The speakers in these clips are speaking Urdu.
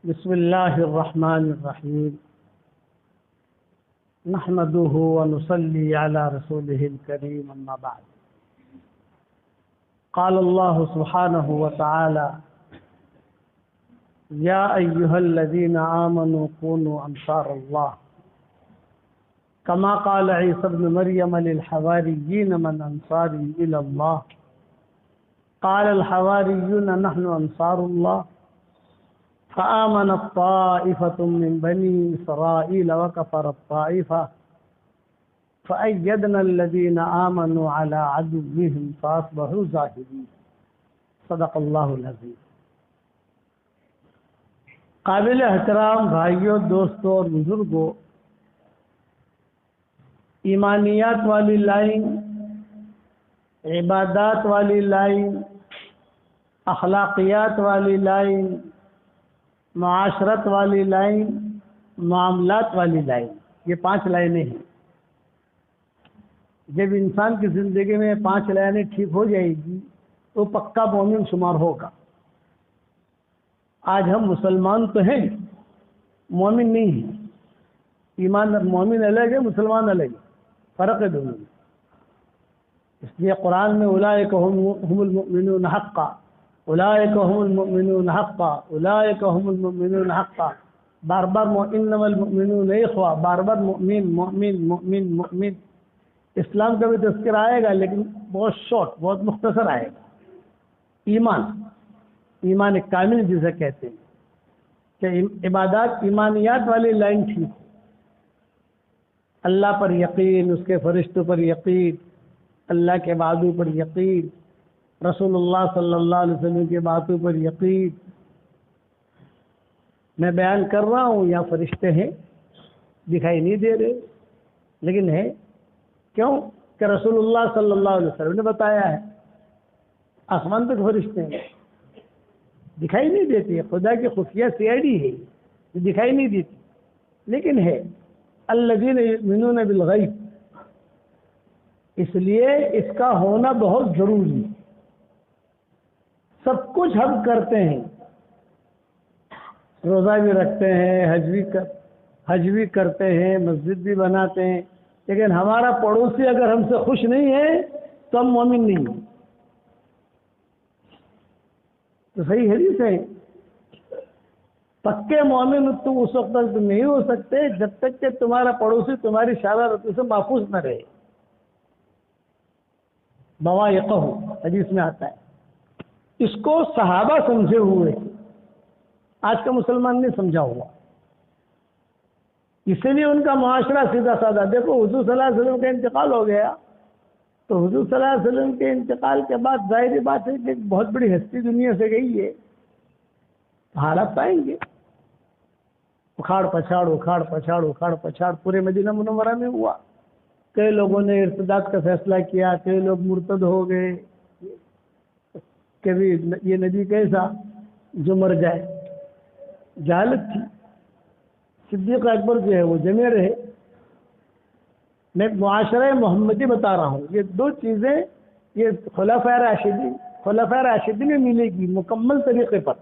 بسم الله الرحمن الرحيم نحمده ونصلي على رسوله الكريم أما بعد. قال الله سبحانه وتعالى: يا أيها الذين آمنوا كونوا أنصار الله كما قال عيسى ابن مريم للحواريين من أنصاري إلى الله قال الحواريون نحن أنصار الله فآمنت طائفة من بني إسرائيل وكفرت طائفة فأيدنا الذين آمنوا على عدوهم فأصبحوا ظاهرين. صدق اللہ العظیم. قابل احترام بھائیوں، دوستوں اور بزرگوں، ایمانیات والی لائن، عبادات والی لائن، اخلاقیات والی لائن، معاشرت والی لائن، معاملات والی لائن، یہ 5 لائنیں ہیں. جب انسان کی زندگی میں 5 لائنیں ٹھیک ہو جائے گی تو پکا مومن شمار ہوگا. آج ہم مسلمان تو ہیں، مومن نہیں ہیں. ایمان مومن الگ ہے، مسلمان الگ ہے، فرق ہے دونوں میں. اس لیے قرآن میں اولئک هم المؤمنون حقا، اولئک هم المؤمنون حقا، اولئک هم المؤمنون حقا، بار بار انما المؤمنون اخوہ، بار بار مؤمن مؤمن مؤمن مؤمن. اسلام کا بھی تذکر آئے گا لیکن بہت شارٹ، بہت مختصر آئے گا. ایمان کامل جسے کہتے ہیں کہ عبادات ایمانیات والی لائن ٹھیک ہو. اللہ پر یقین، اس کے فرشتوں پر یقین، اللہ کے وعدوں پر یقین، رسول اللہ صلی اللہ علیہ وسلم کی باتوں پر یقین. میں بیان کر رہا ہوں، یہاں فرشتے ہیں، دکھائی نہیں دے رہے لیکن ہے. کیوں کہ رسول اللہ صلی اللہ علیہ وسلم نے بتایا ہے. آسمان تک فرشتے ہیں، دکھائی نہیں دیتی ہے. خدا کی خفیہ CID ہے، دکھائی نہیں دیتی لیکن ہے. الذین یؤمنون بالغیب. اس لیے اس کا ہونا بہت ضروری ہے. سب کچھ ہم کرتے ہیں، روزہ بھی رکھتے ہیں، حج بھی کرتے ہیں، مسجد بھی بناتے ہیں، لیکن ہمارا پڑوسی اگر ہم سے خوش نہیں ہے تو ہم مومن نہیں ہیں. تو صحیح حدیث ہے، پکے مومن تم اس وقت تک نہیں ہو سکتے جب تک کہ تمہارا پڑوسی تمہاری شرارتوں سے محفوظ نہ رہے. بوائقہ حدیث میں آتا ہے. اس کو صحابہ سمجھے ہوئے، آج کا مسلمان نہیں سمجھا ہوا. اسی لیے ان کا معاشرہ سیدھا سادہ. دیکھو حضور صلی اللہ علیہ وسلم کا انتقال ہو گیا تو حضور صلی اللہ علیہ وسلم کے انتقال کے بعد ظاہری بات ہے کہ ایک بہت بڑی ہستی دنیا سے گئی ہے. حالات پائیں گے اکھاڑ پچھاڑ پورے مدینہ منورہ میں ہوا. کئی لوگوں نے ارتداد کا فیصلہ کیا، کئی لوگ مرتد ہو گئے. کبھی یہ نبی کیسا جو مر جائے، جہالت تھی. صدیق اکبر جو ہے وہ جمے رہے. میں معاشرہ محمدی بتا رہا ہوں. یہ 2 چیزیں یہ خلفائے راشدین میں ملے گی مکمل طریقے پر.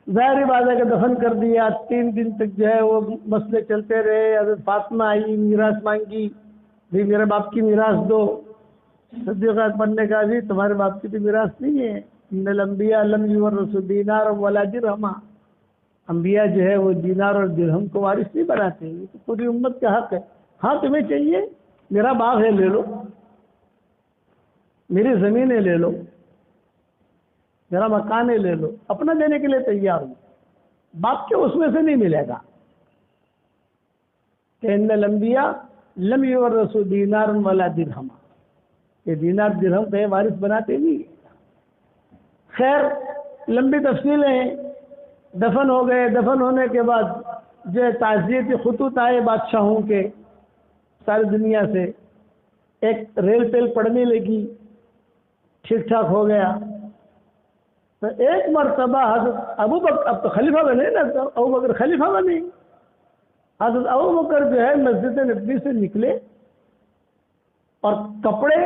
ظاہر بات ہے کہ دفن کر دیا، 3 دن تک جو ہے وہ مسئلے چلتے رہے. حضرت فاطمہ آئی، میراث مانگی، بھی میرے باپ کی میراث دو. صدیق اکبر نے کہا جی تمہارے باپ کی تو میراث نہیں ہے. ان الانبیاء لم یورثوا دینارا ولا درہما. انبیاء جو ہے وہ دینار اور درہم کو وارث نہیں بناتے. یہ تو پوری امت کا حق ہے. ہاں تمہیں چاہیے، میرا باغ ہے لے لو، میری زمینیں لے لو، میرا مکان ہے لے لو. اپنا دینے کے لیے تیار ہوں، باپ کے اس میں سے نہیں ملے گا. کہ ان الانبیاء لم یورثوا دینارا ولا درہما. یہ دینار درہم کہیں وارث بناتے نہیں. خیر لمبی تفصیلیں ہیں. دفن ہو گئے. دفن ہونے کے بعد جو تعزیتی خطوط آئے بادشاہوں کے ساری دنیا سے. ایک ریل ٹیل پڑنے لگی، ٹھیک ٹھاک ہو گیا. تو ایک مرتبہ حضرت ابو بکر، اب تو خلیفہ بنے نا، ابو بکر خلیفہ بنے. حضرت ابو بکر جو ہے مسجد نبوی سے نکلے اور کپڑے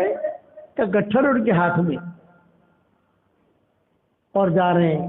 کا گٹھر ان کے ہاتھ میں اور جا رہے ہیں.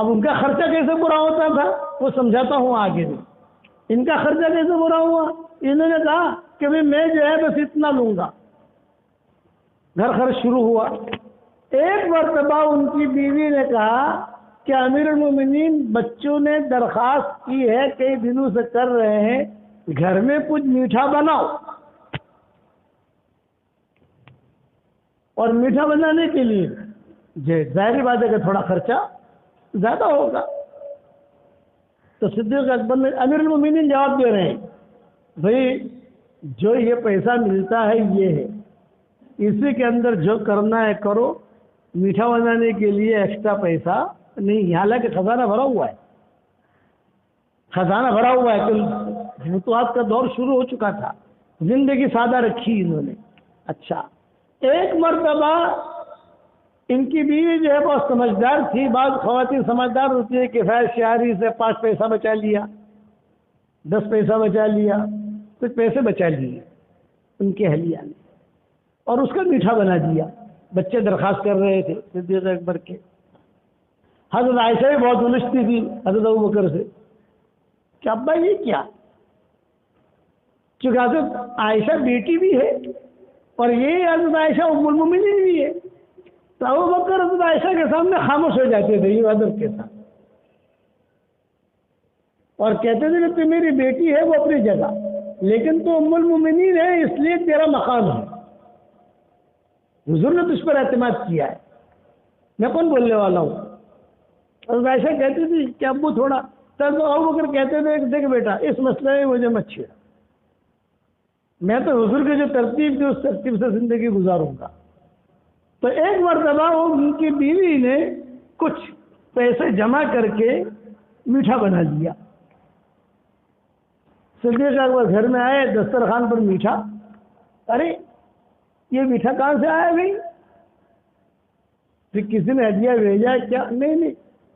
اب ان کا خرچہ کیسے پورا ہوتا تھا وہ سمجھاتا ہوں آگے بھی. ان کا خرچہ کیسے پورا ہوا؟ انہوں نے کہا کہ میں جو ہے بس اتنا لوں گا. گھر خرچ شروع ہوا. ایک مرتبہ ان کی بیوی نے کہا کہ امیر المومنین بچوں نے درخواست کی ہے کئی دنوں سے کر رہے ہیں گھر میں کچھ میٹھا بناؤ. اور میٹھا بنانے کے لیے ظاہری بات ہے کہ تھوڑا خرچہ زیادہ ہوگا. تو صدیق اکبر نے امیر المومنین جواب دے رہے ہیں بھائی جو یہ پیسہ ملتا ہے یہ ہے, اسی کے اندر جو کرنا ہے کرو, میٹھا بنانے کے لیے ایکسٹرا پیسہ نہیں. حالانکہ خزانہ بھرا ہوا ہے, خزانہ بھرا ہوا ہے. تو فتوحات کا دور شروع ہو چکا تھا, زندگی سادہ رکھی انہوں نے. اچھا ایک مرتبہ ان کی بیوی جو ہے بہت سمجھدار تھی. بعض خواتین سمجھدار ہوتی ہے کہ فیض شہری سے 5 پیسہ بچا لیا, 10 پیسہ بچا لیا, کچھ پیسے بچا لیے ان کے اہلیہ نے اور اس کا میٹھا بنا دیا. بچے درخواست کر رہے تھے صدیق اکبر کے. حضرت عائشہ بھی بہت الجھتی تھی حضرت ابوبکر سے کہ ابا یہ کیا, چونکہ حضرت عائشہ بیٹی بھی ہے اور یہ حضرت عائشہ ام المومنین بھی ہے. تو ابوبکر حضرت عائشہ کے سامنے خاموش ہو جاتے تھے یہ حضرت کے ساتھ اور کہتے تھے کہ تو میری بیٹی ہے وہ اپنی جگہ, لیکن تو ام المومنین ہے اس لیے تیرا مقام ہے. حضور نے تجھ پر اعتماد کیا ہے, میں کون بولنے والا ہوں. حضرت عائشہ کہتی تھی کہ ابو تھوڑا, تب ابوبکر کہتے تھے دیکھ بیٹا اس مسئلے میں مجھے مت چھیڑ, میں تو حضور کی جو ترتیب تھی اس ترتیب سے زندگی گزاروں گا. تو ایک مرتبہ ان کی بیوی نے کچھ پیسے جمع کر کے میٹھا بنا دیا. صدیق اکبر گھر میں آئے, دسترخوان پر میٹھا. ارے یہ میٹھا کہاں سے آیا بھائی؟ پھر کسی نے ہدیہ بھیجا کیا؟ نہیں.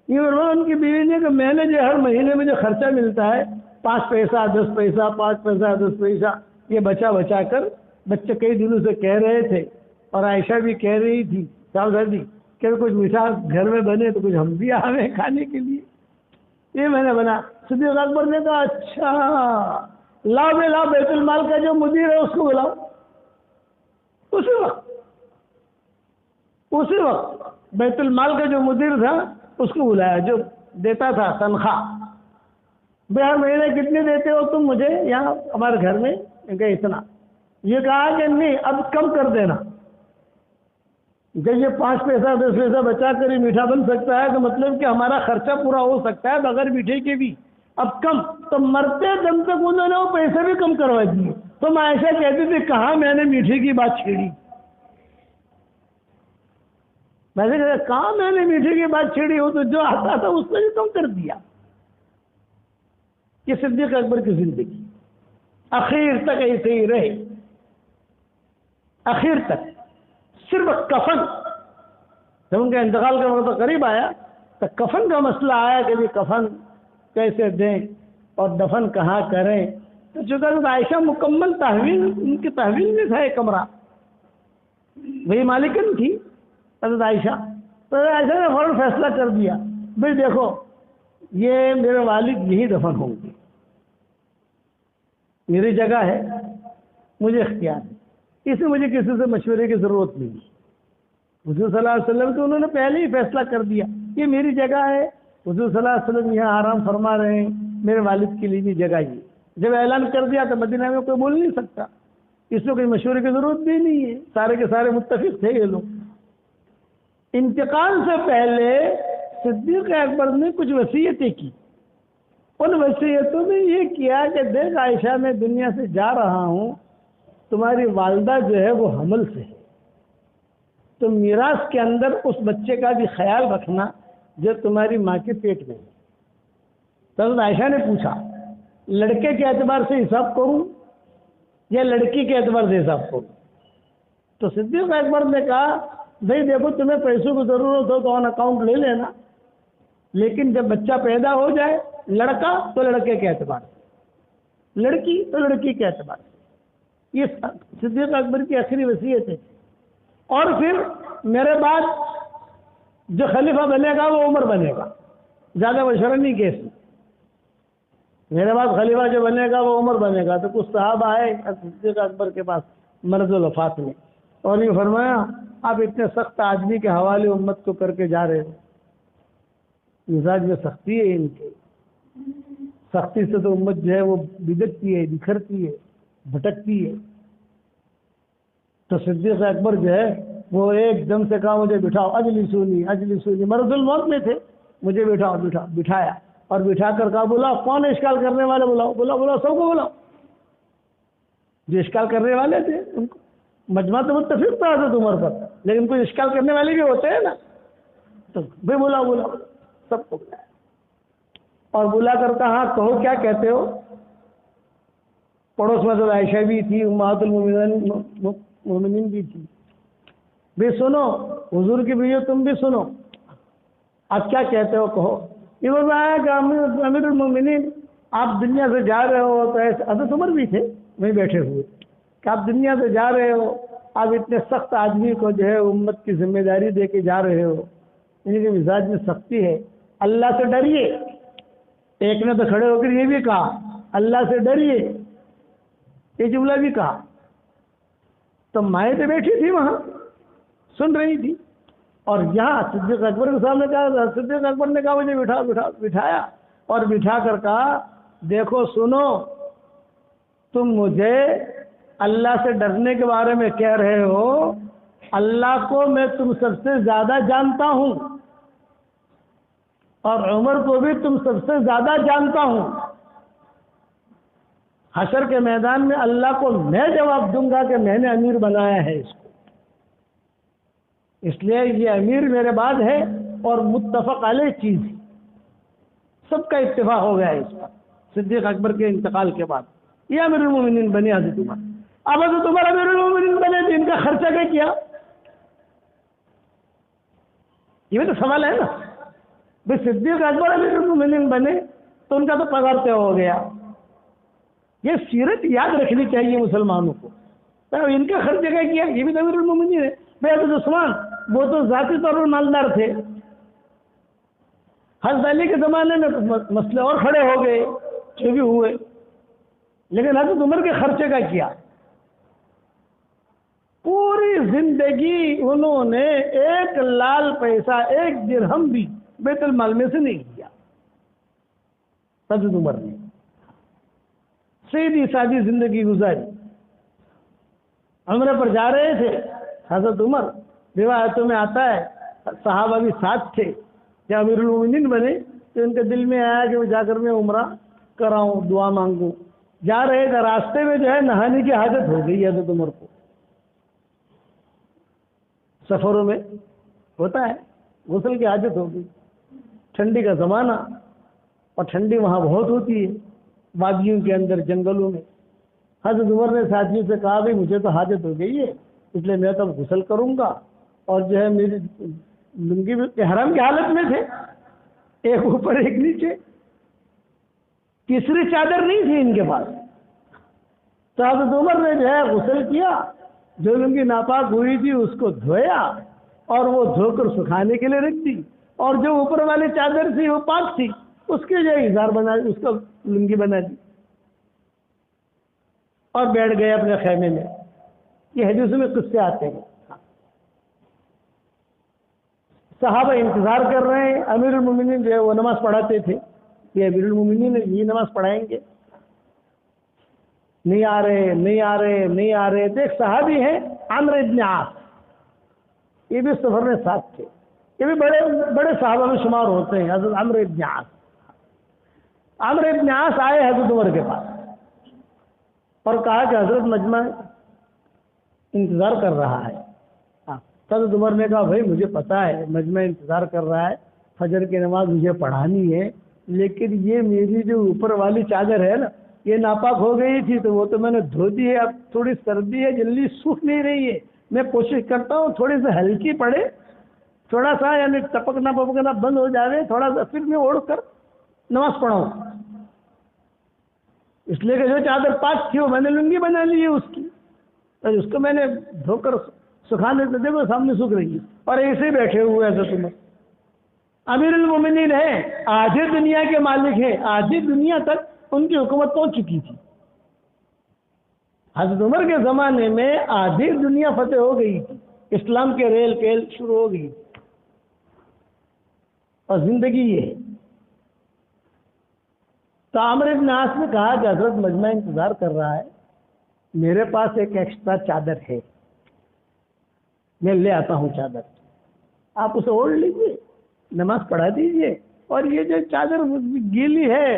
یہ ان کی بیوی نے کہ میں نے جو ہر مہینے میں جو خرچہ ملتا ہے 5 پیسہ 10 پیسہ 5 پیسہ 10 پیسہ یہ بچا کر, بچے کئی دنوں سے کہہ رہے تھے اور عائشہ بھی کہہ رہی تھی صاحبزادی کہ کچھ میٹھا گھر میں بنے تو کچھ ہم بھی آویں کھانے کے لیے, یہ میں نے بنا. صدیق اکبر نے کہا اچھا لاؤ بیت المال کا جو مدیر ہے اس کو بلاؤ. اسی وقت بیت المال کا جو مدیر تھا اس کو بلایا, جو دیتا تھا تنخواہ. بھائی ہر مہینے کتنے دیتے ہو تم مجھے یہاں ہمارے گھر میں؟ کہ اتنا. یہ کہا کہ نہیں اب کم کر دینا, جب یہ 5 پیسہ 10 پیسہ بچا کر ہی میٹھا بن سکتا ہے تو مطلب کہ ہمارا خرچہ پورا ہو سکتا ہے بغیر میٹھے کے بھی. اب کم. تو مرتے دم تک انہوں نے وہ پیسے بھی کم کروا دیے. تو عائشہ کہتی تھی کہاں میں نے میٹھے کی بات چھیڑی, میں نے کہا کہاں میں نے میٹھے کی بات چھیڑی ہو, تو جو آتا تھا اس نے بھی کم کر دیا. یہ صدیق اکبر کی زندگی اخیر تک ایسے ہی رہے. اخیر تک صرف کفن, جب ان کا انتقال کا وقت قریب آیا تو کفن کا مسئلہ آیا کہ یہ کفن کیسے دیں اور دفن کہاں کریں. تو چونکہ حضرت عائشہ مکمل تحویل, ان کی تحویل میں تھا ایک کمرہ, وہی مالکن تھی حضرت عائشہ. تو حضرت عائشہ نے فوراً فیصلہ کر دیا بھائی دیکھو یہ میرے والد یہی دفن ہوں گے, میری جگہ ہے, مجھے اختیار ہے, اس میں مجھے کسی سے مشورے کی ضرورت نہیں. حضور صلی اللہ علیہ وسلم تو انہوں نے پہلے ہی فیصلہ کر دیا یہ میری جگہ ہے, حضور صلی اللہ علیہ وسلم یہاں آرام فرما رہے ہیں, میرے والد کے لیے بھی جگہ یہ. جب اعلان کر دیا تو مدینہ میں کوئی بول نہیں سکتا, اس میں کوئی مشورے کی ضرورت بھی نہیں ہے, سارے کے سارے متفق تھے یہ لوگ. انتقال سے پہلے صدیق اکبر نے کچھ وصیتیں کی. ان وصیتوں میں یہ کیا کہ دیکھ عائشہ میں دنیا سے جا رہا ہوں, تمہاری والدہ جو ہے وہ حمل سے ہے, تو میراث کے اندر اس بچے کا بھی خیال رکھنا جو تمہاری ماں کے پیٹ میں ہے. تو حضرت عائشہ نے پوچھا لڑکے کے اعتبار سے حساب کروں یا لڑکی کے اعتبار سے حساب کروں؟ تو صدیق اکبر نے کہا بھائی دیکھو تمہیں پیسوں کی ضرورت ہو تو آن اکاؤنٹ لے لینا, لیکن جب بچہ پیدا ہو جائے لڑکا تو لڑکے کے اعتبار سے, لڑکی تو لڑکی کے اعتبار سے. یہ صدیق اکبر کی آخری وصیت ہے. اور پھر میرے بعد جو خلیفہ بنے گا وہ عمر بنے گا, زیادہ مشورہ نہیں کیے. میرے بعد خلیفہ جو بنے گا وہ عمر بنے گا. تو کچھ صحابہ آئے صدیق اکبر کے پاس مرض الوفات میں, اور یہ فرمایا آپ اتنے سخت آدمی کے حوالے امت کو کر کے جا رہے ہو. مزاج میں سختی ہے ان کے, سختی سے تو امت جو ہے وہ بگڑتی ہے, بکھرتی ہے, بھٹکتی ہے. تو صدیق اکبر جو ہے وہ ایک دم سے کہا مجھے بٹھاؤ, اجلسونی, مرض الموت میں تھے, مجھے بٹھاؤ. بٹھایا اور بٹھا کر کہا بلاؤ کون اشکال کرنے والے, بلاؤ سب کو بلاؤ. جو اشکال کرنے والے تھے ان کو, مجمع تو متفق تھا حضرت عمر پر, لیکن کوئی اشکال کرنے والے بھی ہوتے ہیں نا, تو بھائی بلاؤ سب کو بلایا. اور بلا کر کہا کہو کیا کہتے ہو. پڑوس میں تو عائشہ بھی تھی, امہات المومنین بھی تھی. بھی سنو حضور کی بیوی تم بھی سنو, آپ کیا کہتے ہو کہو. یہ بتایا کہ امیر المومنین آپ دنیا سے جا رہے ہو, تو ایسے حضرت عمر بھی تھے وہیں بیٹھے ہوئے, کہ آپ دنیا سے جا رہے ہو, آپ اتنے سخت آدمی کو جو ہے امت کی ذمہ داری دے کے جا رہے ہو, ان کے مزاج میں سختی ہے, اللہ سے ڈریے. ایک نے تو کھڑے ہو کر یہ بھی کہا اللہ سے ڈریے, یہ جملہ بھی کہا. تو مائیں تو بیٹھی تھی وہاں سن رہی تھی, اور یہاں صدیق اکبر کے سامنے کہا, صدیق اکبر نے کہا مجھے بٹھایا اور بٹھا کر کہا دیکھو سنو, تم مجھے اللہ سے ڈرنے کے بارے میں کہہ رہے ہو, اللہ کو میں تم سب سے زیادہ جانتا ہوں, اور عمر کو بھی تم سب سے زیادہ جانتا ہوں. حشر کے میدان میں اللہ کو میں جواب دوں گا کہ میں نے امیر بنایا ہے اس کو, اس لیے یہ امیر میرے بعد ہے اور متفق علیہ چیز ہے, سب کا اتفاق ہو گیا ہے اس پر. صدیق اکبر کے انتقال کے بعد یہ امیر المومنین بنے حضرت عمر. اب حضرت عمر امیر المومنین بنے تو ان کا خرچہ کیا کیا, یہ بھی تو سوال ہے نا. بھائی صدیق اکبر امیر المومنین بنے تو ان کا تو پگار طے ہو گیا. یہ سیرت یاد رکھنی چاہیے مسلمانوں کو. ان کا خرچہ کیا کیا, یہ بھی تو امیر المومنین ہے. بھائی حضرت عثمان وہ تو ذاتی طور پر مالدار تھے, حضرت علی کے زمانے میں مسئلے اور کھڑے ہو گئے جو بھی ہوئے, لیکن حضرت عمر کے خرچے کا کیا. پوری زندگی انہوں نے ایک لال پیسہ, ایک درہم بھی بیت المال میں سے نہیں کیا. حضرت عمر نے سیدھی سادی زندگی گزاری. عمرے پر جا رہے تھے حضرت عمر, روایتوں میں آتا ہے صحابہ بھی ساتھ تھے. جب امیر المومنین بنے تو ان کے دل میں آیا کہ جا کر میں عمرہ کراؤں, دعا مانگوں. جا رہے تھے, راستے میں جو ہے نہانے کی حاجت ہو گئی حضرت عمر کو. سفروں میں ہوتا ہے غسل کی حاجت ہو گئی, ٹھنڈی کا زمانہ, اور ٹھنڈی وہاں بہت ہوتی ہے وادیوں کے اندر, جنگلوں میں. حضرت عمر نے ساتھی سے کہا بھائی مجھے تو حاجت ہو گئی ہے, اس لیے میں تو غسل کروں گا. اور جو ہے میری لنگی بھی احرام کی حالت میں تھے, ایک اوپر ایک نیچے, تیسری چادر نہیں تھی ان کے پاس. تو حضرت عمر نے جو ہے غسل کیا, جو لنگی ناپاک ہوئی تھی اس کو دھویا, اور وہ دھو کر سکھانے کے لیے رکھ دی, اور جو اوپر والی چادر تھی وہ پاک تھی, اس کے جو ہے اظہار بنا, اس کو لنگی بنا دی, اور بیٹھ گئے اپنے خیمے میں. یہ حدیثوں میں قصے آتے ہیں. صحابہ انتظار کر رہے ہیں, امیر المومنین جو ہے وہ نماز پڑھاتے تھے, یہ امیر المومنین یہ نماز پڑھائیں گے, نہیں آ رہے. تو ایک صحابی ہیں عمرو ابن عاص, یہ بھی سفر میں ساتھ تھے, یہ بھی بڑے صحابہ میں شمار ہوتے ہیں. حضرت عمرو ابن عاص آئے حضرت عمر کے پاس اور کہا کہ حضرت مجمع انتظار کر رہا ہے. حضرت عمر نے کہا بھائی مجھے پتا ہے مجمع انتظار کر رہا ہے, فجر کی نماز مجھے پڑھانی ہے, لیکن یہ میری جو اوپر والی چادر ہے نا یہ ناپاک ہو گئی تھی, تو وہ تو میں نے دھو دی ہے, اب تھوڑی سردی ہے, جلدی سوکھ نہیں رہی ہے. میں کوشش کرتا ہوں تھوڑی سی ہلکی پڑے, تھوڑا سا یعنی ٹپکنا بند ہو جائے, تھوڑا سا پھر میں اوڑھ کر نماز پڑھاؤں. اس لیے کہ جو چادر پاک تھی وہ میں نے لنگی بنا لی ہے اس کی, اس کو میں نے دھو کر سکھانے سے دیکھو سامنے سوکھ رہی ہے, اور ایسے ہی بیٹھے ہوئے حضرت عمر. امیر المومنین ہے، آدھی دنیا کے مالک ہیں، آدھی دنیا تک ان کی حکومت پہنچ چکی تھی. حضرت عمر کے زمانے میں آدھی دنیا فتح ہو گئی تھی، اسلام کے ریل کیل شروع ہو گئی اور زندگی یہ ہے. تو عمرو بن عاص نے کہا کہ حضرت مجمع انتظار کر رہا ہے، میرے پاس ایک ایکسٹرا چادر ہے، میں لے آتا ہوں چادر، آپ اسے اوڑھ لیجیے، نماز پڑھا دیجیے، اور یہ جو چادر گیلی ہے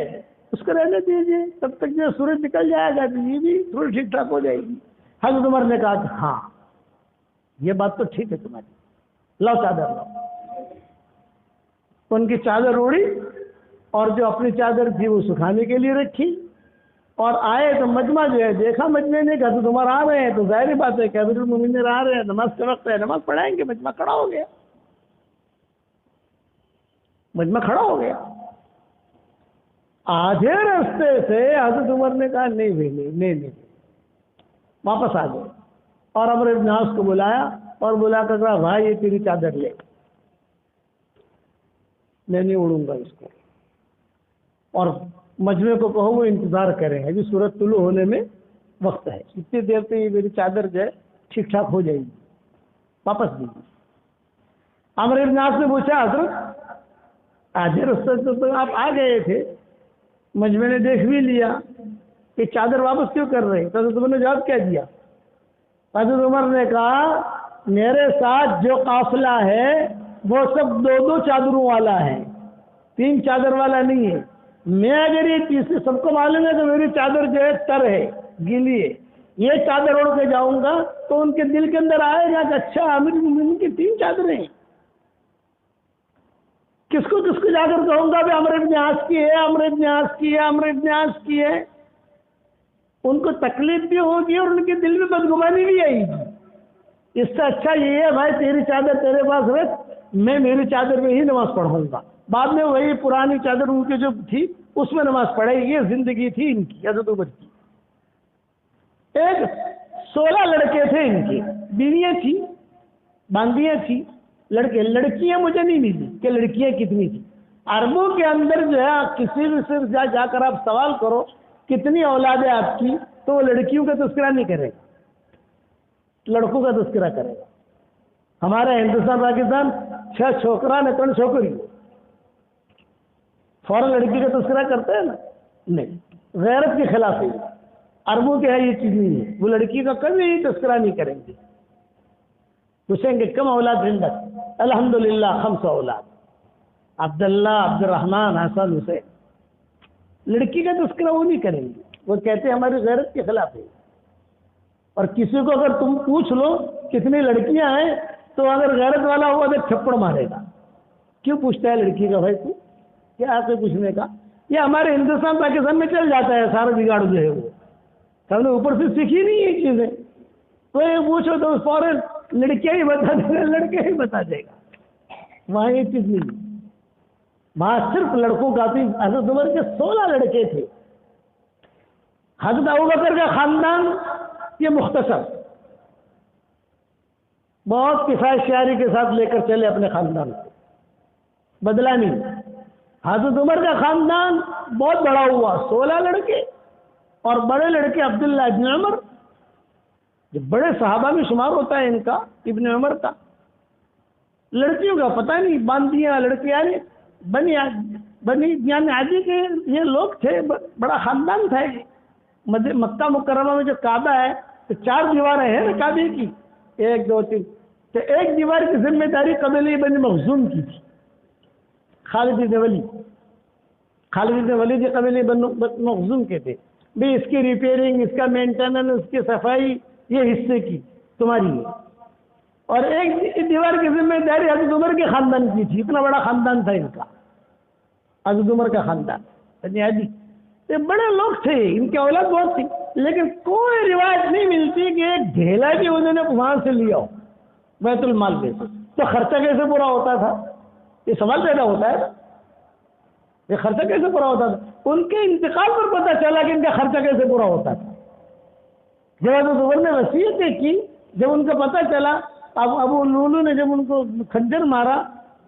اس کو رہنے دیجیے، تب تک جو سورج نکل جائے گا تو یہ بھی تھوڑی ٹھیک ٹھاک ہو جائے گی. حضرت عمر نے کہا کہ ہاں یہ بات تو ٹھیک ہے تمہاری، لاؤ چادر لاؤ. ان کی چادر اوڑھی اور جو اپنی چادر تھی وہ سکھانے کے لیے رکھی، اور آئے تو مجمع جو ہے دیکھا، مجمع نے کہ حضرت عمر آ رہے ہیں، تو ظاہر بات ہے کہ امیر المومنین آ رہے ہیں، نماز کا وقت ہے، نماز پڑھائیں گے. مجمع کھڑا ہو گیا، مجمع کھڑا ہو گیا. آدھے راستے سے حضرت عمر نے کہا نہیں بھائی نہیں، واپس آ گئے اور عمرو بن عاص کو بلایا اور بلا کر کہا بھائی یہ تیری چادر لے، میں نہیں اڑوں گا اس کو، اور مجمع کو کہو وہ انتظار کریں، ابھی سورج طلوع ہونے میں وقت ہے، اتنی دیر پہ یہ میری چادر جو ہے ٹھیک ٹھاک ہو جائے گی، واپس دیجیے. عمرو بن عاص نے پوچھا حضرت آدھے راستے سے تو آپ آ گئے تھے، مجمع نے دیکھ بھی لیا کہ چادر واپس کیوں کر رہے؟ تو حضرت عمر نے جواب کیا دیا؟ حضرت عمر نے کہا میرے ساتھ جو قافلہ ہے وہ سب 2 چادروں والا ہے، 3 چادر والا نہیں ہے. میں اگر یہ چیز سب کو معلوم ہے تو میری چادر جو ہے تر ہے، گیلی ہے، یہ چادر اوڑھ کے جاؤں گا تو ان کے دل کے اندر آئے گا کہ اچھا امیر المومنین کی 3 چادریں ہیں. کس کو جا کر کہوں گا بھی عمرو بن عاص کی ہے، عمرو بن عاص کی ہے، عمرو بن عاص کی ہے. ان کو تکلیف بھی ہوگی اور ان کے دل میں بدگمانی بھی آئے گی. اس سے اچھا یہ ہے بھائی تیری چادر تیرے پاس رکھ، میں میری چادر میں ہی نماز پڑھوں گا، بعد میں وہی پرانی چادر ان کی جو تھی اس میں نماز پڑھے. یہ زندگی تھی ان کی، حضرت عمر کی. ایک 16 لڑکے تھے ان کے، بیویاں تھیں، باندیاں تھیں، لڑکیاں مجھے نہیں ملی کہ لڑکیاں کتنی تھیں. عربوں کے اندر جو ہے کسی بھی صرف جا کر آپ سوال کرو کتنی اولاد ہے آپ کی، تو وہ لڑکیوں کا تذکرہ نہیں کرے گا، لڑکوں کا تذکرہ کرے گا. ہمارے ہندوستان پاکستان 6 چھوکرا نے 3 چھوکری، فوراً لڑکی کا تذکرہ کرتے ہیں نا؟ نہیں، غیرت کے خلاف ہے. عربوں کے یہ چیز نہیں ہے، وہ لڑکی کا کبھی تذکرہ نہیں کریں گے. پوچھیں گے کم اولاد زندہ؟ الحمدللہ 5 اولاد، عبداللہ، عبد الرحمن، حسن، حسین. لڑکی کا تذکرہ وہ نہیں کریں گے، وہ کہتے ہیں ہماری غیرت کے خلاف ہے. اور کسی کو اگر تم پوچھ لو کتنی لڑکیاں ہیں تو اگر غیرت والا ہوا تو تھپڑ مارے گا. کیوں پوچھتا ہے لڑکی کا بھائی؟ تو کیا آپ سے پوچھنے کا؟ یہ ہمارے ہندوستان پاکستان میں چل جاتا ہے سارا بگاڑ جو ہے، وہ ہم نے اوپر سے سیکھی نہیں یہ چیزیں. تو یہ پوچھو تو فوراً لڑکیاں ہی بتا دے گا، لڑکے ہی بتا دے گا. وہاں یہ چیز نہیں ہے، وہاں صرف لڑکوں کا بھی. حضرت عمر کے 16 لڑکے تھے. حضرت ابوبکر کا خاندان یہ مختصر، بہت کفایت شعاری کے ساتھ لے کر چلے اپنے خاندان کو، بدلا نہیں. حضرت عمر کا خاندان بہت بڑا ہوا، 16 لڑکے، اور بڑے لڑکے عبداللہ ابن عمر جو بڑے صحابہ میں شمار ہوتا ہے ان کا، ابن عمر کا. لڑکیوں کا پتہ نہیں، باندیاں لڑکیاں بنی یعنی عادی کے یہ لوگ تھے، بڑا خاندان تھا. مکہ مکرمہ میں جو کعبہ ہے تو 4 دیواریں ہیں نا کعبے کی، 1 2 3. تو ایک دیوار کی ذمہ داری قبیلہ بنی مخزوم کی تھی، خالد بن ولید کے قبیلہ بنی مخزوم کے تھے. بھی اس کی ریپیئرنگ، اس کا مینٹیننس، اس کی صفائی یہ حصے کی تمہاری ہے. اور ایک دیوار کی ذمہ داری حضرت عمر کے خاندان کی تھی. اتنا بڑا خاندان تھا ان کا، حضرت عمر کا خاندان. یہ بڑے لوگ تھے، ان کی اولاد بہت تھی، لیکن کوئی روایت نہیں ملتی کہ ایک ڈھیلا بھی انہوں نے وہاں سے لیا ہو بیت المال میں سے. تو خرچہ کیسے پورا ہوتا تھا؟ یہ سوال پیدا ہوتا ہے، یہ خرچہ کیسے پورا ہوتا تھا؟ ان کے انتقال پر پتہ چلا کہ ان کا خرچہ کیسے پورا ہوتا تھا. جب حضرت عمر نے وصیتیں کی، جب ان کو پتہ چلا، ابو لولو نے جب ان کو خنجر مارا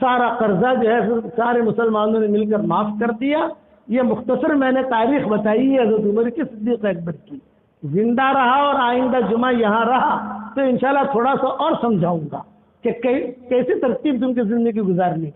سارا قرضہ جو ہے پھر سارے مسلمانوں نے مل کر معاف کر دیا. یہ مختصر میں نے تاریخ بتائی ہے حضرت عمر کی صدیق اکبر کی. زندہ رہا اور آئندہ جمعہ یہاں رہا تو انشاءاللہ تھوڑا سا اور سمجھاؤں گا کہ کیسی ترتیب تم کی زندگی گزارنی.